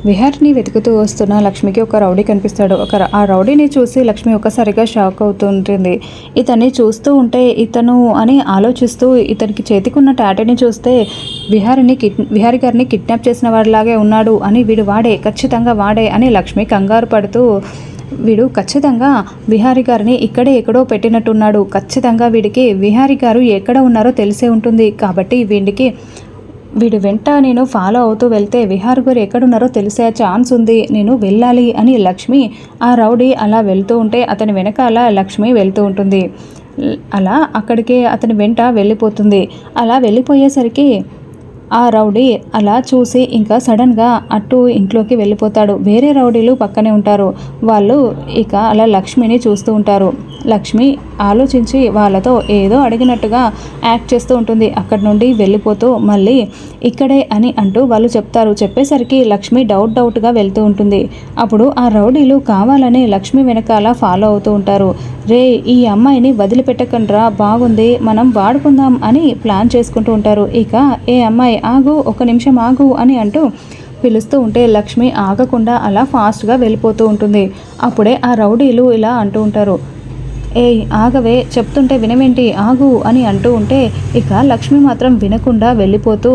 విహార్ని వెతుకుతూ వస్తున్న లక్ష్మికి ఒక రౌడీ కనిపిస్తాడు. ఆ రౌడీని చూసి లక్ష్మి ఒక్కసారిగా షాక్ అవుతుంటుంది. ఇతన్ని చూస్తూ ఉంటే ఇతను అని ఆలోచిస్తూ ఇతనికి చేతికున్న టాటూని చూస్తే విహారి గారిని కిడ్నాప్ చేసిన వాడిలాగే ఉన్నాడు అని వీడు వాడే, ఖచ్చితంగా వాడే అని లక్ష్మి కంగారు పడుతూ వీడు ఖచ్చితంగా విహారి గారిని ఇక్కడే ఎక్కడో పెట్టినట్టున్నాడు. ఖచ్చితంగా వీడికి విహారి గారు ఎక్కడ ఉన్నారో తెలిసే ఉంటుంది. కాబట్టి వీడి వెంట నేను ఫాలో అవుతూ వెళ్తే విహారి గారు ఎక్కడున్నారో తెలిసే ఛాన్స్ ఉంది, నేను వెళ్ళాలి అని లక్ష్మి ఆ రౌడీ అలా వెళ్తూ ఉంటే అతని వెనకాల లక్ష్మి వెళ్తూ ఉంటుంది. అలా అక్కడికి అతని వెంట వెళ్ళిపోతుంది. అలా వెళ్ళిపోయేసరికి ఆ రౌడీ అలా చూసి ఇంకా సడన్గా అటు ఇంట్లోకి వెళ్ళిపోతాడు. వేరే రౌడీలు పక్కనే ఉంటారు. వాళ్ళు ఇక అలా లక్ష్మిని చూస్తూ ఉంటారు. లక్ష్మి ఆలోచించి వాళ్ళతో ఏదో అడిగినట్టుగా యాక్ట్ చేస్తూ ఉంటుంది. అక్కడి నుండి వెళ్ళిపోతూ మళ్ళీ ఇక్కడే అని అంటూ వాళ్ళు చెప్తారు. చెప్పేసరికి లక్ష్మి డౌట్గా వెళ్తూ ఉంటుంది. అప్పుడు ఆ రౌడీలు కావాలని లక్ష్మి వెనకాల ఫాలో అవుతూ ఉంటారు. రే, ఈ అమ్మాయిని వదిలిపెట్టకండ్రా, బాగుంది, మనం వాడుకుందాం అని ప్లాన్ చేసుకుంటూ ఉంటారు. ఇక ఏ అమ్మాయి ఆగు, ఒక నిమిషం ఆగు అని అంటూ పిలుస్తూ ఉంటే లక్ష్మి ఆగకుండా అలా ఫాస్ట్గా వెళ్ళిపోతూ ఉంటుంది. అప్పుడే ఆ రౌడీలు ఇలా అంటూ ఉంటారు, ఏయ్ ఆగవే, చెప్తుంటే వినవేంటి, ఆగు అని అంటూ ఉంటే ఇక లక్ష్మి మాత్రం వినకుండా వెళ్ళిపోతూ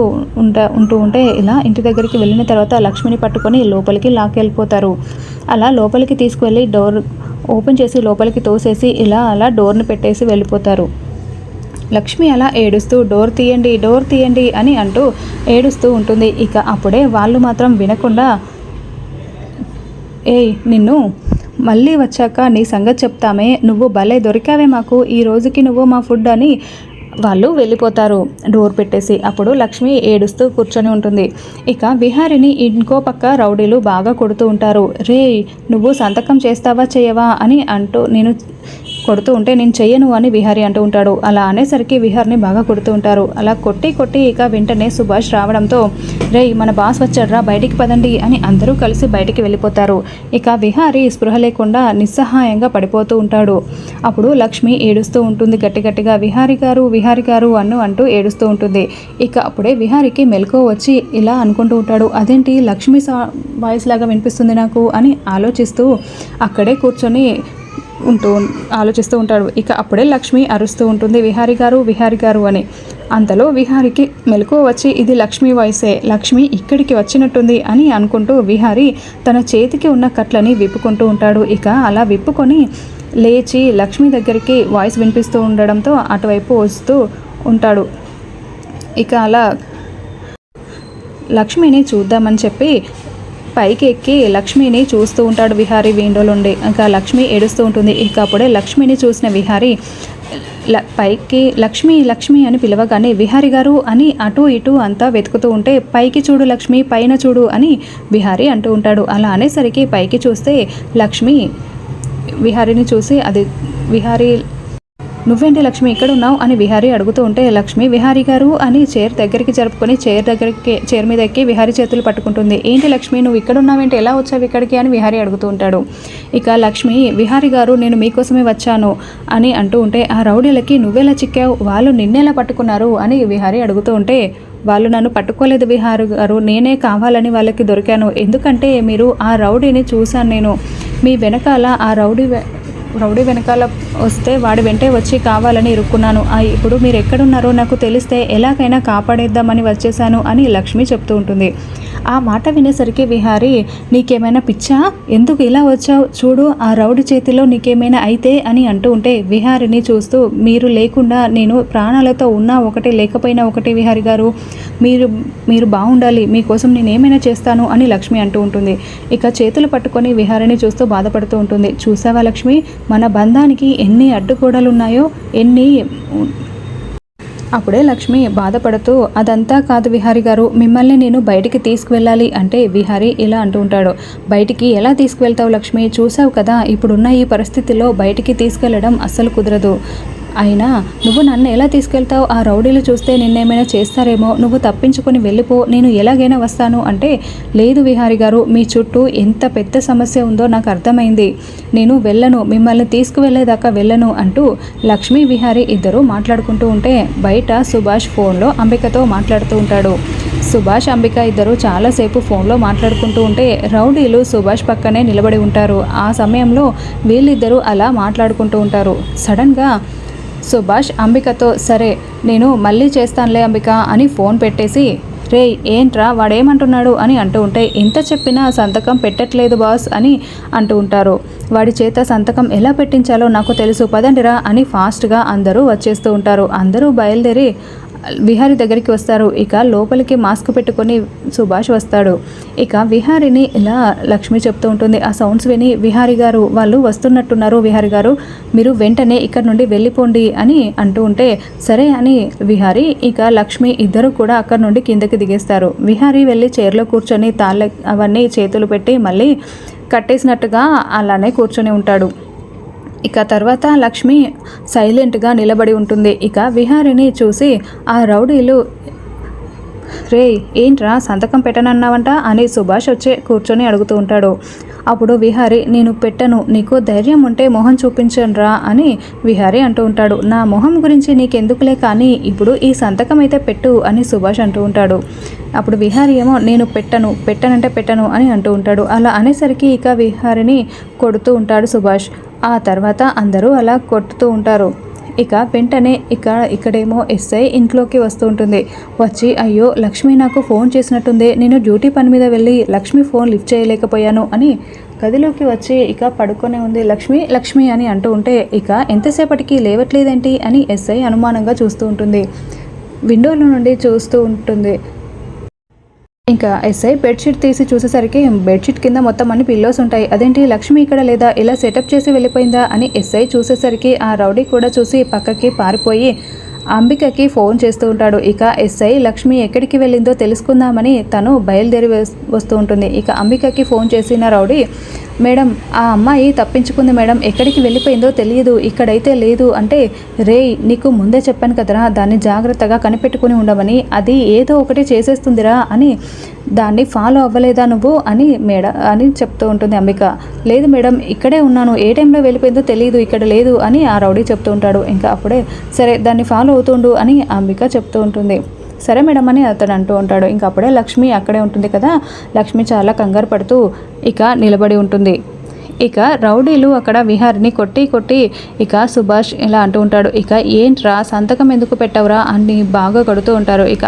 ఉంటే ఇలా ఇంటి దగ్గరికి వెళ్ళిన తర్వాత లక్ష్మిని పట్టుకొని లోపలికి లాక్కెళ్ళిపోతారు. అలా లోపలికి తీసుకువెళ్ళి డోర్ ఓపెన్ చేసి లోపలికి తోసేసి అలా డోర్ని పెట్టేసి వెళ్ళిపోతారు. లక్ష్మి అలా ఏడుస్తూ డోర్ తీయండి అని అంటూ ఏడుస్తూ ఉంటుంది. ఇక అప్పుడే వాళ్ళు మాత్రం వినకుండా, ఏయ్ నిన్ను మళ్ళీ వచ్చాక నీ సంగతి చెప్తామే, నువ్వు భలే దొరికావే మాకు, ఈ రోజుకి నువ్వు మా ఫుడ్ అని వాళ్ళు వెళ్ళిపోతారు డోర్ పెట్టేసి. అప్పుడు లక్ష్మి ఏడుస్తూ కూర్చొని ఉంటుంది. ఇక విహారిని ఇంకో పక్క రౌడీలు బాగా కొడుతూ ఉంటారు. రే, నువ్వు సంతకం చేస్తావా చేయవా అని అంటూ నేను కొడుతూ ఉంటే నేను చెయ్యను అని విహారి అంటూ ఉంటాడు. అలా అనేసరికి విహార్ని బాగా కొడుతూ ఉంటారు. అలా కొట్టి ఇక వెంటనే సుభాష్ రావడంతో, రే మన బాస్ వచ్చాడ్రా, బయటికి పదండి అని అందరూ కలిసి బయటికి వెళ్ళిపోతారు. ఇక విహారి స్పృహ లేకుండా నిస్సహాయంగా పడిపోతూ ఉంటాడు. అప్పుడు లక్ష్మి ఏడుస్తూ ఉంటుంది గట్టిగా, విహారి గారు అంటూ ఏడుస్తూ ఉంటుంది. ఇక అప్పుడే విహారికి మెలకువ వచ్చి ఇలా అనుకుంటూ ఉంటాడు, అదేంటి లక్ష్మి వాయిస్ లాగా వినిపిస్తుంది నాకు అని ఆలోచిస్తూ అక్కడే కూర్చొని ఆలోచిస్తూ ఉంటాడు. ఇక అప్పుడే లక్ష్మి అరుస్తూ ఉంటుంది, విహారి గారు అని. అంతలో విహారికి మెలకువ వచ్చి ఇది లక్ష్మి వాయిసే, లక్ష్మి ఇక్కడికి వచ్చినట్టుంది అని అనుకుంటూ విహారి తన చేతికి ఉన్న కట్లని విప్పుకుంటూ ఉంటాడు. ఇక అలా విప్పుకొని లేచి లక్ష్మి దగ్గరికి వాయిస్ వినిపిస్తూ ఉండడంతో అటువైపు వస్తూ ఉంటాడు. ఇక అలా లక్ష్మిని చూద్దామని చెప్పి పైకి ఎక్కి లక్ష్మిని చూస్తూ ఉంటాడు విహారి విండోలుండి. ఇంకా లక్ష్మి ఏడుస్తూ ఉంటుంది. ఇక అప్పుడే లక్ష్మిని చూసిన విహారి పైకి లక్ష్మి అని పిలవగానే విహారి గారు అని అటు ఇటు అంతా వెతుకుతూ ఉంటే పైకి చూడు లక్ష్మి, పైన చూడు అని విహారి అంటూ ఉంటాడు. అలా అనేసరికి పైకి చూస్తే లక్ష్మి విహారిని చూసి విహారి నువ్వేంటి లక్ష్మి ఇక్కడ ఉన్నావు అని విహారి అడుగుతూ ఉంటే లక్ష్మి విహారి గారు అని చైర్ దగ్గరికి జరుపుకొని చైర్ మీద ఎక్కి విహారి చేతులు పట్టుకుంటుంది. ఏంటి లక్ష్మి నువ్వు ఇక్కడ ఉన్నావేంటి, ఎలా వచ్చావు ఇక్కడికి అని విహారి అడుగుతూ ఉంటాడు. ఇక లక్ష్మి విహారి గారు నేను మీకోసమే వచ్చాను అని అంటూ ఉంటే ఆ రౌడీలకి నువ్వెలా చిక్కావు, వాళ్ళు నిన్నెలా పట్టుకున్నారు అని విహారి అడుగుతూ ఉంటే వాళ్ళు నన్ను పట్టుకోలేదు విహారి గారు, నేనే కావాలని వాళ్ళకి దొరికాను. ఎందుకంటే మీరు ఆ రౌడీని చూశాను, నేను మీ వెనకాల ఆ రౌడీ వెనకాల వస్తే వాడి వెంటే వచ్చి కావాలని ఇరుక్కున్నాను. ఇప్పుడు మీరు ఎక్కడున్నారో నాకు తెలిస్తే ఎలాగైనా కాపాడేద్దామని వచ్చేసాను అని లక్ష్మి చెప్తూ ఉంటుంది. ఆ మాట వినేసరికి విహారి నీకేమైనా పిచ్చా, ఎందుకు ఇలా వచ్చావు, చూడు ఆ రౌడీ చేతిలో నీకేమైనా అయితే అని అంటూ ఉంటే విహారిని చూస్తూ మీరు లేకుండా నేను ప్రాణాలతో ఉన్నా ఒకటి లేకపోయినా ఒకటి విహారి గారు, మీరు బాగుండాలి, మీకోసం నేను ఏమైనా చేస్తాను అని లక్ష్మి అంటూ ఉంటుంది. ఇక చేతులు పట్టుకొని విహారిని చూస్తూ బాధపడుతూ ఉంటుంది. చూసావా లక్ష్మి, మన బంధానికి ఎన్ని అడ్డుగోడలు ఉన్నాయో, అప్పుడే లక్ష్మి బాధపడుతూ అదంతా కాదు విహారి గారు, మిమ్మల్ని నేను బయటికి తీసుకువెళ్ళాలి అంటే విహారి ఇలా అంటూ ఉంటాడు. బయటికి ఎలా తీసుకువెళ్తావు లక్ష్మి, చూసావు కదా ఇప్పుడున్న ఈ పరిస్థితిలో బయటికి తీసుకెళ్లడం అస్సలు కుదరదు. అయినా నువ్వు నన్ను ఎలా తీసుకెళ్తావు, ఆ రౌడీలు చూస్తే నిన్నేమైనా చేస్తారేమో, నువ్వు తప్పించుకొని వెళ్ళిపో, నేను ఎలాగైనా వస్తాను అంటే లేదు విహారి గారు, మీ చుట్టూ ఎంత పెద్ద సమస్య ఉందో నాకు అర్థమైంది, నేను వెళ్ళను, మిమ్మల్ని తీసుకువెళ్ళేదాకా వెళ్ళను అంటూ లక్ష్మి విహారి ఇద్దరు మాట్లాడుకుంటూ ఉంటే బయట సుభాష్ ఫోన్లో అంబికతో మాట్లాడుతూ ఉంటాడు. సుభాష్ అంబిక ఇద్దరు చాలాసేపు ఫోన్లో మాట్లాడుకుంటూ ఉంటే రౌడీలు సుభాష్ పక్కనే నిలబడి ఉంటారు. ఆ సమయంలో వీళ్ళిద్దరూ అలా మాట్లాడుకుంటూ ఉంటారు. సడన్గా సుభాష్ అంబికతో సరే నేను మళ్ళీ చేస్తానులే అంబిక అని ఫోన్ పెట్టేసి రే ఏంట్రా వాడేమంటున్నాడు అని అంటూ ఉంటే ఇంత చెప్పినా సంతకం పెట్టట్లేదు బాస్ అని అంటూ ఉంటారు. వాడి చేత సంతకం ఎలా పెట్టించాలో నాకు తెలుసు పదండిరా అని ఫాస్ట్గా అందరూ వచ్చేస్తూ ఉంటారు. అందరూ బయలుదేరి విహారి దగ్గరికి వస్తారు. ఇక లోపలికి మాస్క్ పెట్టుకొని సుభాష్ వస్తాడు. ఇక విహారిని ఇలా లక్ష్మి చెప్తూ ఉంటుంది. ఆ సౌండ్స్ విని విహారి గారు వాళ్ళు వస్తున్నట్టున్నారు, విహారి గారు మీరు వెంటనే ఇక్కడ నుండి వెళ్ళిపోండి అని అంటూ ఉంటే సరే అని విహారి ఇక లక్ష్మి ఇద్దరు కూడా అక్కడ నుండి కిందకి దిగేస్తారు. విహారి వెళ్ళి చైర్లో కూర్చొని తాళ్ళ అవన్నీ చేతులు పెట్టి మళ్ళీ కట్టేసినట్టుగా అలానే కూర్చొని ఉంటాడు. ఇక తర్వాత లక్ష్మి సైలెంట్గా నిలబడి ఉంటుంది. ఇక విహారిని చూసి ఆ రౌడీలు రే ఏంట్రా సంతకం పెట్టనన్నావంట అని సుభాష్ వచ్చి కూర్చొని అడుగుతూ ఉంటాడు. అప్పుడు విహారి నేను పెట్టను, నీకు ధైర్యం ఉంటే మొహం చూపించనురా అని విహారి అంటూ ఉంటాడు. నా మొహం గురించి నీకెందుకులే కానీ ఇప్పుడు ఈ సంతకం అయితే పెట్టు అని సుభాష్ అంటూ ఉంటాడు. అప్పుడు విహారి ఏమో నేను పెట్టనంటే పెట్టను అని అంటూ ఉంటాడు. అలా అనేసరికి ఇక విహారిని కొడుతూ ఉంటాడు సుభాష్. ఆ తర్వాత అందరూ అలా కొట్టుతూ ఉంటారు. ఇక వెంటనే ఇక్కడేమో ఎస్ఐ ఇంట్లోకి వస్తూ ఉంటుంది. వచ్చి అయ్యో లక్ష్మి నాకు ఫోన్ చేసినట్టుంది, నేను డ్యూటీ పని మీద వెళ్ళి లక్ష్మి ఫోన్ లిఫ్ట్ చేయలేకపోయాను అని గదిలోకి వచ్చి ఇక పడుకొనే ఉంది. లక్ష్మి అని అంటూ ఉంటే ఇక ఎంతసేపటికి లేవట్లేదేంటి అని ఎస్ఐ అనుమానంగా చూస్తూ ఉంటుంది. విండోలో నుండి చూస్తూ ఉంటుంది. ఇంకా ఎస్ఐ బెడ్షీట్ తీసి చూసేసరికి బెడ్షీట్ కింద మొత్తం అన్ని పిల్లోస్ ఉంటాయి. అదేంటి లక్ష్మి ఇక్కడ లేదా, ఇలా సెటప్ చేసి వెళ్ళిపోయిందా అని ఎస్ఐ చూసేసరికి ఆ రౌడీ కూడా చూసి పక్కకి పారిపోయి అంబికకి ఫోన్ చేస్తూ ఉంటాడు. ఇక ఎస్ఐ లక్ష్మి ఎక్కడికి వెళ్ళిందో తెలుసుకుందామని తను బయలుదేరి వస్తూ ఉంటుంది. ఇక అంబికకి ఫోన్ చేసిన రౌడీ మేడం ఆ అమ్మాయి తప్పించుకుంది మేడం, ఎక్కడికి వెళ్ళిపోయిందో తెలియదు, ఇక్కడైతే లేదు అంటే రే నీకు ముందే చెప్పాను కదరా దాన్ని జాగ్రత్తగా కనిపెట్టుకుని ఉండమని, అది ఏదో ఒకటి చేసేస్తుందిరా అని దాన్ని ఫాలో అవ్వలేదా నువ్వు అని చెప్తూ ఉంటుంది అంబిక. లేదు మేడం ఇక్కడే ఉన్నాను, ఏ టైంలో వెళ్ళిపోయిందో తెలియదు, ఇక్కడ లేదు అని ఆ రౌడీ చెప్తూ ఉంటాడు. ఇంకా అప్పుడే సరే దాన్ని ఫాలో అవుతుండు అని అంబిక చెప్తూ ఉంటుంది. సరే మేడం అని అతడు అంటూ ఉంటాడు. ఇంకా అప్పుడే లక్ష్మి అక్కడే ఉంటుంది కదా. లక్ష్మి చాలా కంగారు పడుతూ ఇక నిలబడి ఉంటుంది. ఇక రౌడీలు అక్కడ విహారిని కొట్టి ఇక సుభాష్ ఇలా అంటూ ఉంటాడు. ఇక ఏంట్రా సంతకం ఎందుకు పెట్టవరా అని బాగా కొడుతూ ఉంటారు. ఇక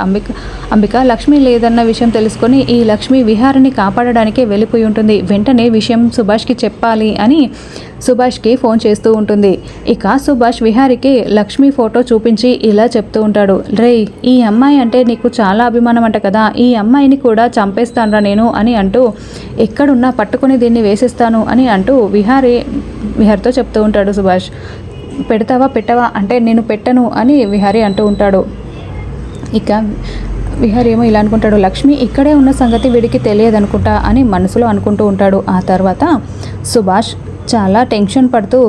అంబిక లక్ష్మి లేదన్న విషయం తెలుసుకొని ఈ లక్ష్మి విహారిని కాపాడడానికే వెళ్ళిపోయి ఉంటుంది, వెంటనే విషయం సుభాష్కి చెప్పాలి అని సుభాష్కి ఫోన్ చేస్తూ ఉంటుంది. ఇక సుభాష్ విహారికి లక్ష్మి ఫోటో చూపించి ఇలా చెప్తూ ఉంటాడు. రేయ్ ఈ అమ్మాయి అంటే నీకు చాలా అభిమానం అంట కదా, ఈ అమ్మాయిని కూడా చంపేస్తానురా నేను అని అంటూ ఎక్కడున్నా పట్టుకుని దీన్ని వేసేస్తాను అని అంటూ విహారితో చెప్తూ ఉంటాడు సుభాష్. పెడతావా పెట్టవా అంటే నేను పెట్టను అని విహారి అంటూ ఉంటాడు. ఇక విహారి ఏమో ఇలా అనుకుంటాడు, లక్ష్మి ఇక్కడే ఉన్న సంగతి వీడికి తెలియదనుకుంటా అని మనసులో అనుకుంటూ ఉంటాడు. ఆ తర్వాత సుభాష్ చాలా టెన్షన్ పడుతూ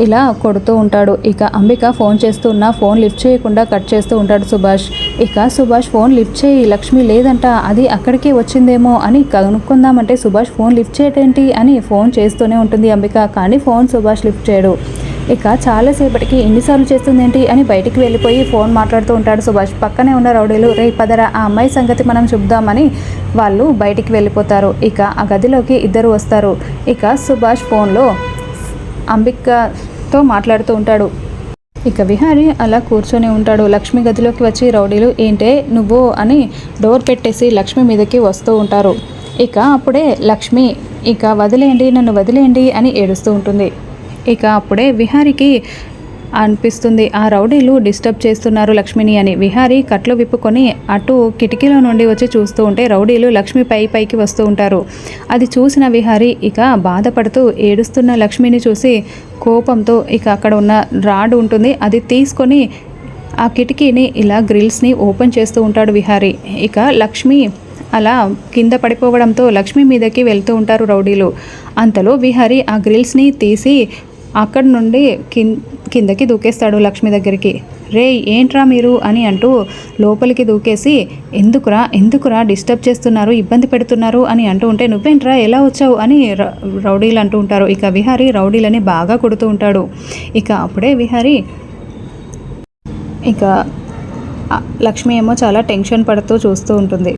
ఇలా కొడుతూ ఉంటాడు. ఇక అంబిక ఫోన్ చేస్తూ ఉన్నా ఫోన్ లిఫ్ట్ చేయకుండా కట్ చేస్తూ ఉంటాడు సుభాష్. ఇక సుభాష్ ఫోన్ లిఫ్ట్ చేయి లక్ష్మి లేదంట, అది అక్కడికే వచ్చిందేమో అని కనుక్కుందామంటే సుభాష్ ఫోన్ లిఫ్ట్ చేయటేంటి అని ఫోన్ చేస్తూనే ఉంటుంది అంబిక. కానీ ఫోన్ సుభాష్ లిఫ్ట్ చేయడు. ఇక చాలాసేపటికి ఎన్నిసార్లు చేస్తుందేంటి అని బయటికి వెళ్ళిపోయి ఫోన్ మాట్లాడుతూ ఉంటాడు సుభాష్. పక్కనే ఉన్న రౌడీలు రే పదరా ఆ అమ్మాయి సంగతి మనం చూద్దామని వాళ్ళు బయటికి వెళ్ళిపోతారు. ఇక ఆ గదిలోకి ఇద్దరు వస్తారు. ఇక సుభాష్ ఫోన్లో అంబికతో మాట్లాడుతూ ఉంటాడు. ఇక విహారి అలా కూర్చొని ఉంటాడు. లక్ష్మి గదిలోకి వచ్చి రౌడీలు ఏంటే నువ్వు అని డోర్ పెట్టేసి లక్ష్మి మీదకి వస్తూ ఉంటారు. ఇక అప్పుడే లక్ష్మి ఇక వదిలేయండి నన్ను వదిలేయండి అని ఏడుస్తూ ఉంటుంది. ఇక అప్పుడే విహారికి అనిపిస్తుంది ఆ రౌడీలు డిస్టర్బ్ చేస్తున్నారు లక్ష్మిని అని. విహారి కట్లు విప్పుకొని అటు కిటికీలో నుండి వచ్చి చూస్తూ ఉంటే రౌడీలు లక్ష్మి పైకి వస్తూ ఉంటారు. అది చూసిన విహారి ఇక బాధపడుతూ ఏడుస్తున్న లక్ష్మిని చూసి కోపంతో ఇక అక్కడ ఉన్న రాడ్ ఉంటుంది అది తీసుకొని ఆ కిటికీని ఇలా గ్రిల్స్ని ఓపెన్ చేస్తూ ఉంటాడు విహారి. ఇక లక్ష్మి అలా కింద పడిపోవడంతో లక్ష్మి మీదకి వెళ్తూ ఉంటారు రౌడీలు. అంతలో విహారి ఆ గ్రిల్స్ని తీసి అక్కడి నుండి కిందకి దూకేస్తాడు లక్ష్మి దగ్గరికి. రే ఏంట్రా మీరు అని అంటూ లోపలికి దూకేసి ఎందుకురా డిస్టర్బ్ చేస్తున్నారు, ఇబ్బంది పెడుతున్నారు అని అంటూ ఉంటే నువ్వేంట్రా ఎలా వచ్చావు అని రౌడీలు అంటూ ఉంటారు. ఇక విహారి రౌడీలని బాగా కొడుతూ ఉంటాడు. ఇక అప్పుడే విహారి ఇక లక్ష్మి ఏమో చాలా టెన్షన్ పడుతూ చూస్తూ ఉంటుంది.